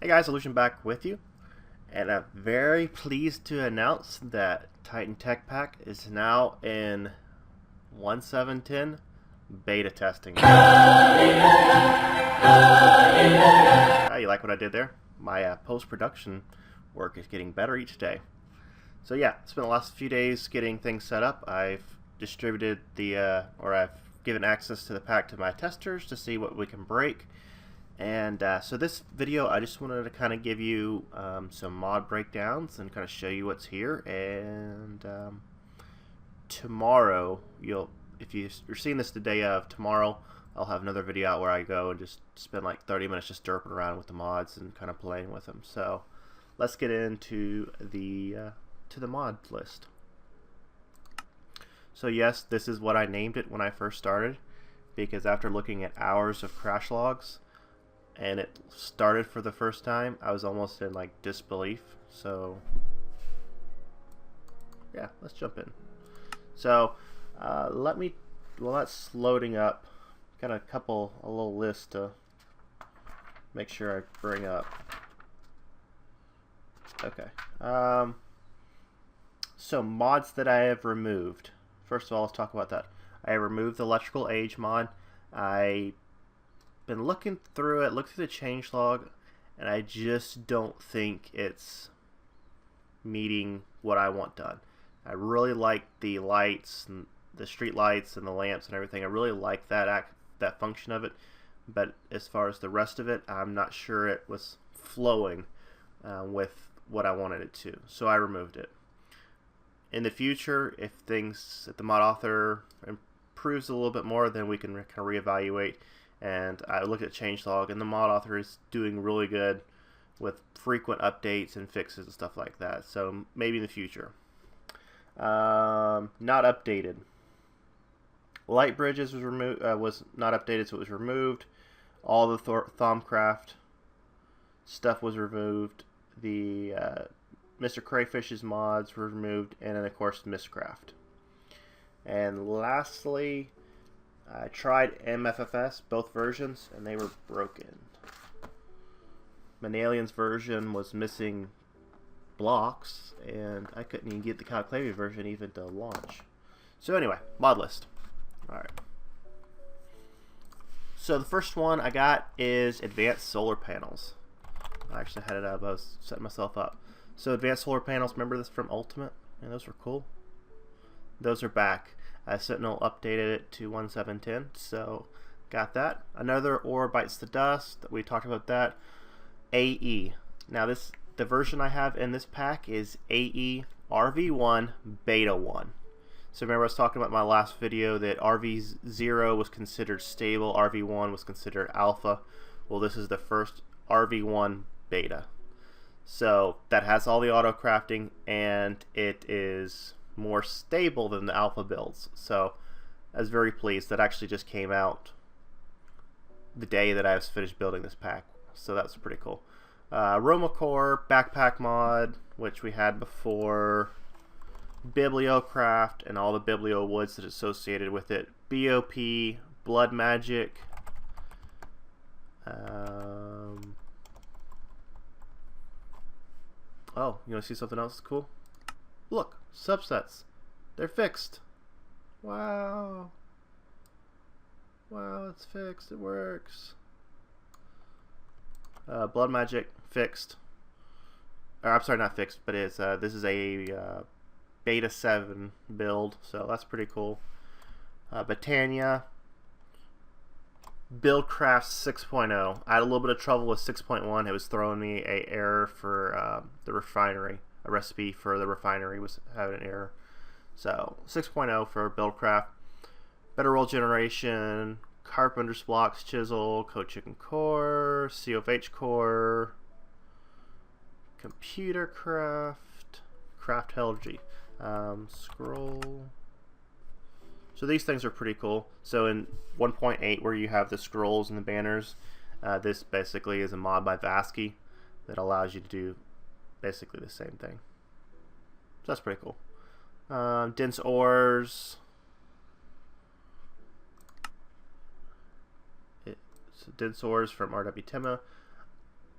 Hey guys, Illusion back with you, and I'm very pleased to announce that Titan Tech Pack is now in 1.7.10 beta testing. You like what I did there? My post-production work is getting better each day. So yeah, spent the last few days getting things set up. I've distributed I've given access to the pack to my testers to see what we can break. And so this video, I just wanted to kind of give you some mod breakdowns and kind of show you what's here. And tomorrow, if you're seeing this the day of, tomorrow I'll have another video out where I go and just spend like 30 minutes just derping around with the mods and kind of playing with them. So let's get into the mod list. So yes, this is what I named it when I first started, because after looking at hours of crash logs and it started for the first time, I was almost in like disbelief. So yeah, let's jump in. So while that's loading up, got a little list to make sure I bring up. Okay. So mods that I have removed. First of all, let's talk about that. I removed the electrical age mod. I've been looking through it, looked through the changelog, and I just don't think it's meeting what I want done. I really like the lights, and the street lights, and the lamps and everything. I really like that function of it, but as far as the rest of it, I'm not sure it was flowing with what I wanted it to. So I removed it. In the future, if the mod author improves a little bit more, then we can kind of reevaluate. And I looked at changelog, and the mod author is doing really good with frequent updates and fixes and stuff like that. So maybe in the future. Not updated. Light bridges was removed. Was not updated, so it was removed. All the Thaumcraft stuff was removed. The Mr. Crayfish's mods were removed, and then of course Mistcraft. And lastly, I tried MFFS, both versions, and they were broken. Manalian's version was missing blocks, and I couldn't even get the Calclavia version even to launch. So anyway, mod list. Alright. So the first one I got is advanced solar panels. I actually had it up, I was setting myself up. So advanced solar panels, remember this from Ultimate? And those were cool. Those are back. Sentinel updated it to 1.7.10, so got that. Another ore bites the dust. We talked about that. AE. Now the version I have in this pack is AE RV1 Beta 1. So remember I was talking about my last video that RV0 was considered stable, RV1 was considered alpha. Well, this is the first RV1 Beta. So that has all the auto crafting, and it is more stable than the alpha builds. So I was very pleased. That actually just came out the day that I was finished building this pack. So that's pretty cool. Romacore backpack mod, which we had before. Bibliocraft and all the Biblio woods that are associated with it. BOP, Blood Magic. Oh, you want to see something else that's cool? Look, subsets. They're fixed. Wow. Wow, it's fixed. It works. Blood Magic fixed. Or, I'm sorry, not fixed, but it's this is a Beta 7 build, so that's pretty cool. Botania. Buildcraft 6.0. I had a little bit of trouble with 6.1. It was throwing me an error for the refinery. A recipe for the refinery was having an error. So 6.0 for Buildcraft. Better roll generation. Carpenter's blocks, chisel, code chicken core, COFH core, computer craft, craft heraldry, scroll. So these things are pretty cool. So in 1.8, where you have the scrolls and the banners, this basically is a mod by Vasky that allows you to do basically the same thing. So that's pretty cool. Dense ores. So dense ores from RW Tema.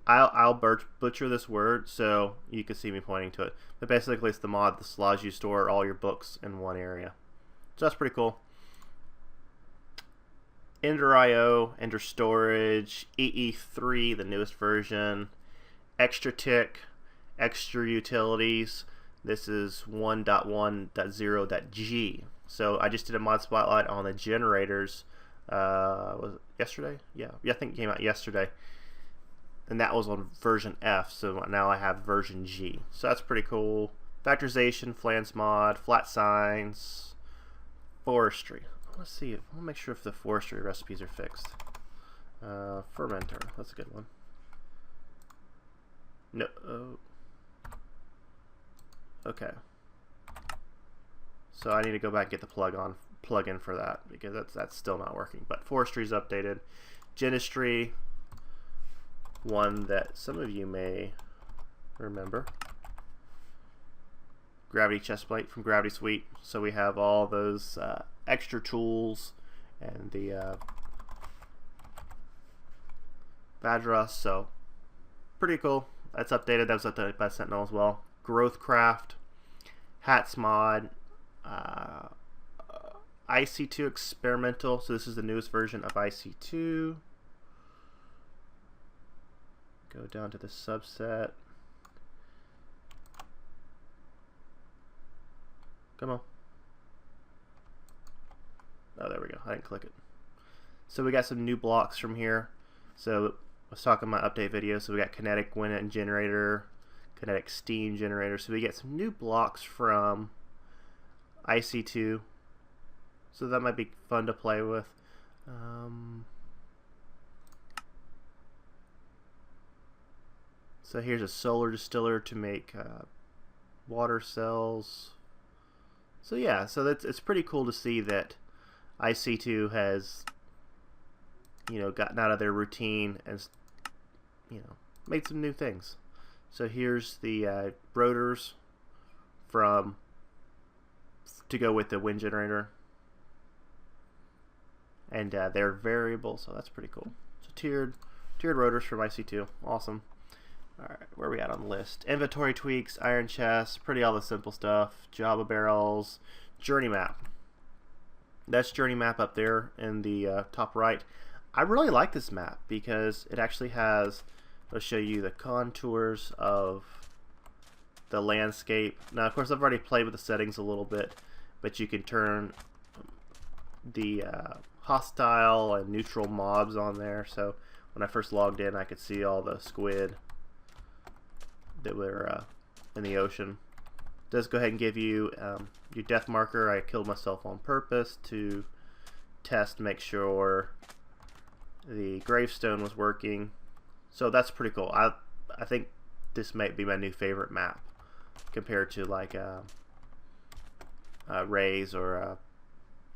I'll butcher this word so you can see me pointing to it. But basically, it's the mod that allows you to store all your books in one area. So that's pretty cool. Ender IO, Ender Storage, EE3, the newest version, Extra Tick, Extra Utilities. This is 1.1.0.g. So I just did a mod spotlight on the generators. Was it yesterday? Yeah, I think it came out yesterday. And that was on version F, so now I have version G. So that's pretty cool. Factorization, Flans mod, flat signs, forestry. Let's see. I want to make sure if the forestry recipes are fixed. Fermenter. That's a good one. No. Okay. So I need to go back and get the plug-in for that because that's still not working. But forestry is updated. Genistry, one that some of you may remember. Gravity chestplate from Gravity Suite. So we have all those extra tools and the Vadros. So pretty cool. That's updated. That was updated by Sentinel as well. Growthcraft, Hats mod, IC2 experimental. So this is the newest version of IC2. Go down to the subset. Come on. Oh, there we go. I didn't click it. So we got some new blocks from here. So I was talking about my update video. So we got kinetic wind generator, kinetic steam generator. So we get some new blocks from IC2. So that might be fun to play with. So here's a solar distiller to make water cells. So yeah, so it's pretty cool to see that IC2 has, gotten out of their routine and, made some new things. So here's the rotors to go with the wind generator, and they're variable, so that's pretty cool. So tiered rotors from IC2, awesome. Alright, where are we at on the list? Inventory tweaks, iron chest, all the simple stuff, Java barrels, journey map. That's journey map up there in the top right. I really like this map because it actually has, I'll show you the contours of the landscape. Now, of course, I've already played with the settings a little bit, but you can turn the hostile and neutral mobs on there. So when I first logged in, I could see all the squid that were in the ocean. It does go ahead and give you your death marker. I killed myself on purpose to test, make sure the gravestone was working. So that's pretty cool. I think this might be my new favorite map compared to like Rays or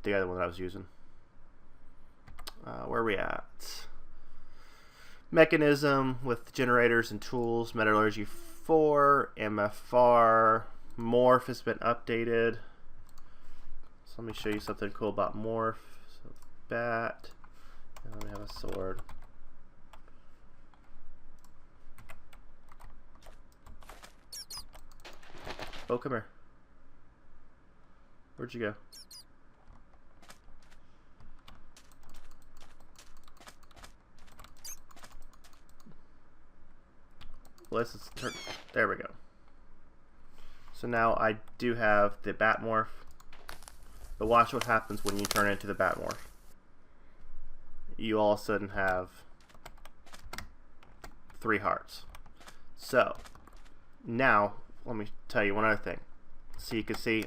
the other one that I was using. Where are we at? Mechanism with generators and tools, metallurgy 4, MFR, morph has been updated. So let me show you something cool about morph. So bat, and we have a sword. Oh, come here. Where'd you go? Let's turn. There we go. So now I do have the bat morph. But watch what happens when you turn into the bat morph. You all of a sudden have 3 hearts. So now let me tell you one other thing. So you can see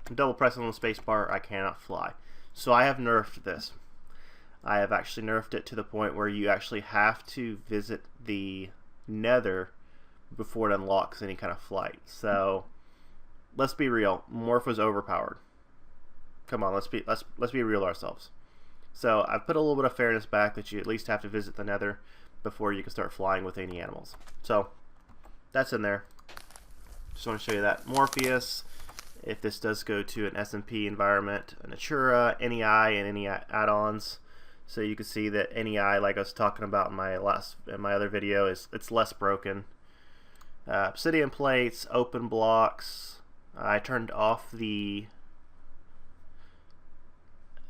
I'm double pressing on the space bar, I cannot fly. So I have nerfed this. I have actually nerfed it to the point where you actually have to visit the Nether before it unlocks any kind of flight. So let's be real, morph was overpowered. Come on, let's be real ourselves. So I've put a little bit of fairness back that you at least have to visit the Nether before you can start flying with any animals. So that's in there. Just want to show you that. Morpheus, if this does go to an SMP environment, a Natura, NEI, and any add-ons. So you can see that NEI, like I was talking about in my other video, it's less broken. Obsidian plates, open blocks. I turned off the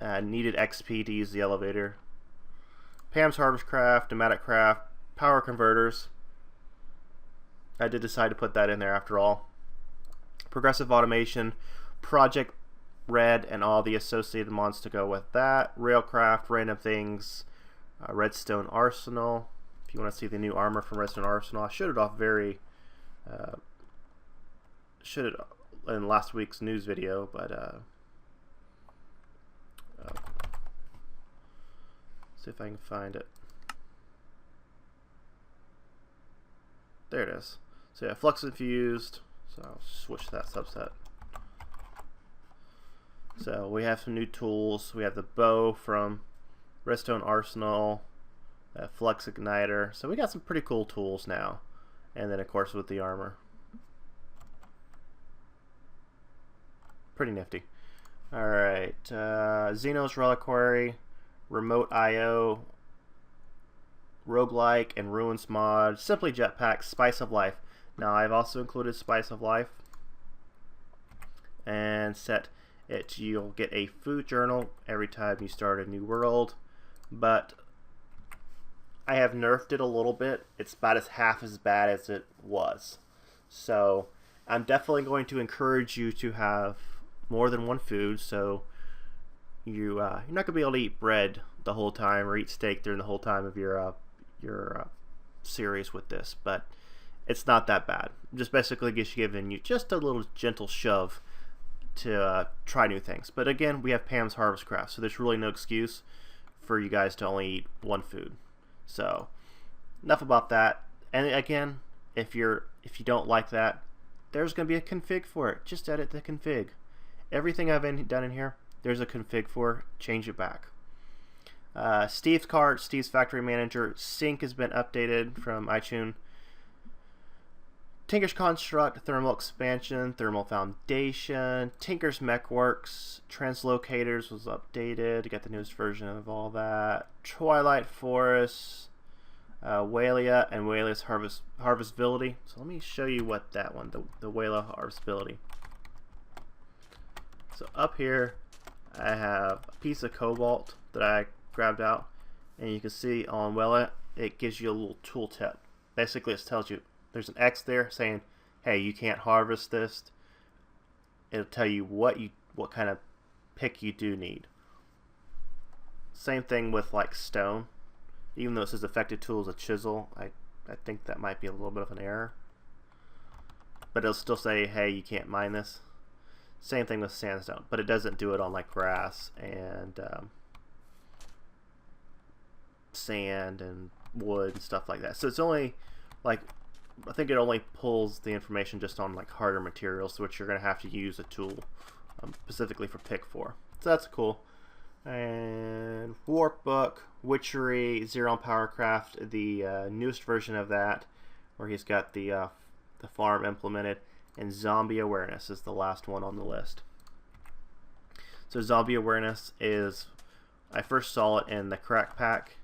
needed XP to use the elevator. Pam's Harvest Craft, Pneumatic Craft, Power Converters. I did decide to put that in there after all. Progressive Automation, Project Red, and all the associated mods to go with that. Railcraft, Random Things, Redstone Arsenal. If you want to see the new armor from Redstone Arsenal, I showed it off in last week's news video, but see if I can find it. There it is. So yeah, Flux Infused. So I'll switch to that subset. So we have some new tools. We have the bow from Redstone Arsenal, Flux Igniter. So we got some pretty cool tools now. And then of course with the armor. Pretty nifty. Alright, Xenos Reliquary, Remote IO, Roguelike, and Ruins mod, Simply Jetpack, Spice of Life. Now I've also included Spice of Life and set it, you'll get a food journal every time you start a new world, but I have nerfed it a little bit. It's about half as bad as it was. So I'm definitely going to encourage you to have more than one food, so you're not going to be able to eat bread the whole time or eat steak during the whole time of your series with this, but it's not that bad. Just basically giving you just a little gentle shove to try new things. But again, we have Pam's Harvest Craft, so there's really no excuse for you guys to only eat one food. So enough about that. And again, if you don't like that, there's going to be a config for it. Just edit the config. Everything I've done in here, there's a config for. Change it back. Steve's cart, Steve's Factory Manager, sync has been updated from iTunes. Tinker's Construct, Thermal Expansion, Thermal Foundation, Tinker's Mechworks, Translocators was updated. You got the newest version of all that. Twilight Forest, Walia, and Walia's Harvestability. So let me show you what that one, the Walia Harvestability. So up here, I have a piece of cobalt that I grabbed out, and you can see on Walia, it gives you a little tooltip. Basically, it tells you there's an X there saying, hey, you can't harvest this. It'll tell you what kind of pick you do need. Same thing with like stone. Even though it says affected tool is a chisel, I think that might be a little bit of an error. But it'll still say, hey, you can't mine this. Same thing with sandstone, but it doesn't do it on like grass and sand and wood and stuff like that. So it's only like, I think it only pulls the information just on like harder materials, which you're going to have to use a tool specifically for pick for. So that's cool. And Warp Book, Witchery, Zero on Powercraft, the newest version of that, where he's got the farm implemented, and Zombie Awareness is the last one on the list. So Zombie Awareness is, I first saw it in the Crack Pack,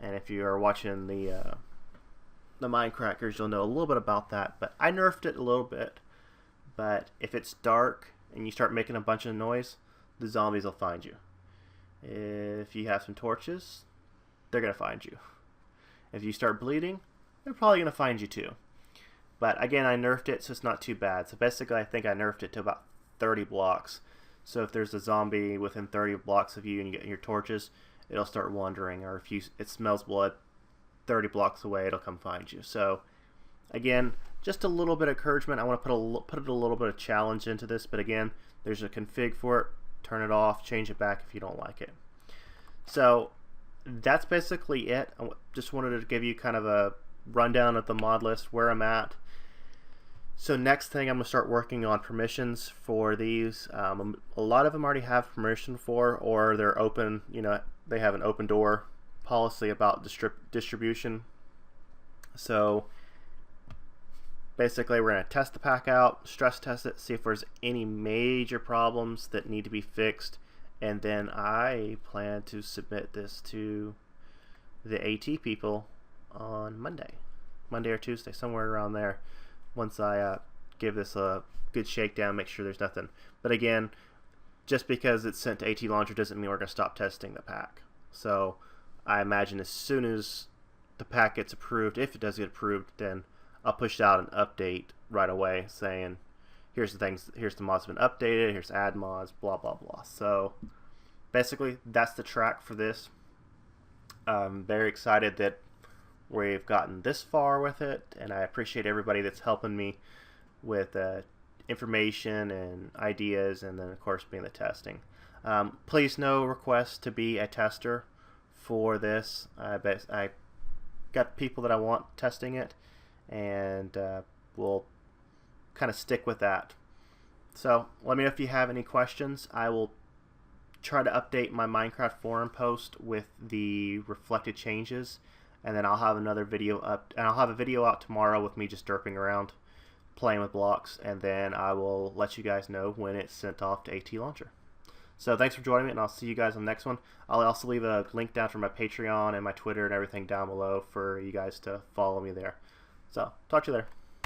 and if you are watching the Minecrackers, you'll know a little bit about that, but I nerfed it a little bit. But if it's dark and you start making a bunch of noise, the zombies will find you. If you have some torches, they're going to find you. If you start bleeding, they're probably going to find you too. But again, I nerfed it, so it's not too bad. So basically, I think I nerfed it to about 30 blocks. So if there's a zombie within 30 blocks of you and you get your torches, it'll start wandering. Or if it smells blood 30 blocks away, it'll come find you. So again, just a little bit of encouragement. I want to put a little bit of challenge into this, but again, there's a config for it. Turn it off, change it back if you don't like it. So that's basically it. I just wanted to give you kind of a rundown of the mod list, where I'm at. So next thing, I'm going to start working on permissions for these. A lot of them already have permission for, or they're open, they have an open door policy about distribution. So basically, we're going to test the pack out, stress test it, see if there's any major problems that need to be fixed, and then I plan to submit this to the AT people on Monday or Tuesday, somewhere around there, once I give this a good shakedown, make sure there's nothing. But again, just because it's sent to ATLauncher doesn't mean we're going to stop testing the pack. So I imagine as soon as the pack gets approved, if it does get approved, then I'll push out an update right away saying, here's the things, here's the mods been updated, here's add mods, blah blah blah. So basically that's the track for this. I'm very excited that we've gotten this far with it, and I appreciate everybody that's helping me with information and ideas, and then of course being the testing. Please no request to be a tester for this. I got people that I want testing it, and we'll kind of stick with that. So let me know if you have any questions. I will try to update my Minecraft forum post with the reflected changes, and then I'll have another video up, and I'll have a video out tomorrow with me just derping around playing with blocks, and then I will let you guys know when it's sent off to ATLauncher. So thanks for joining me, and I'll see you guys on the next one. I'll also leave a link down for my Patreon and my Twitter and everything down below for you guys to follow me there. So talk to you there.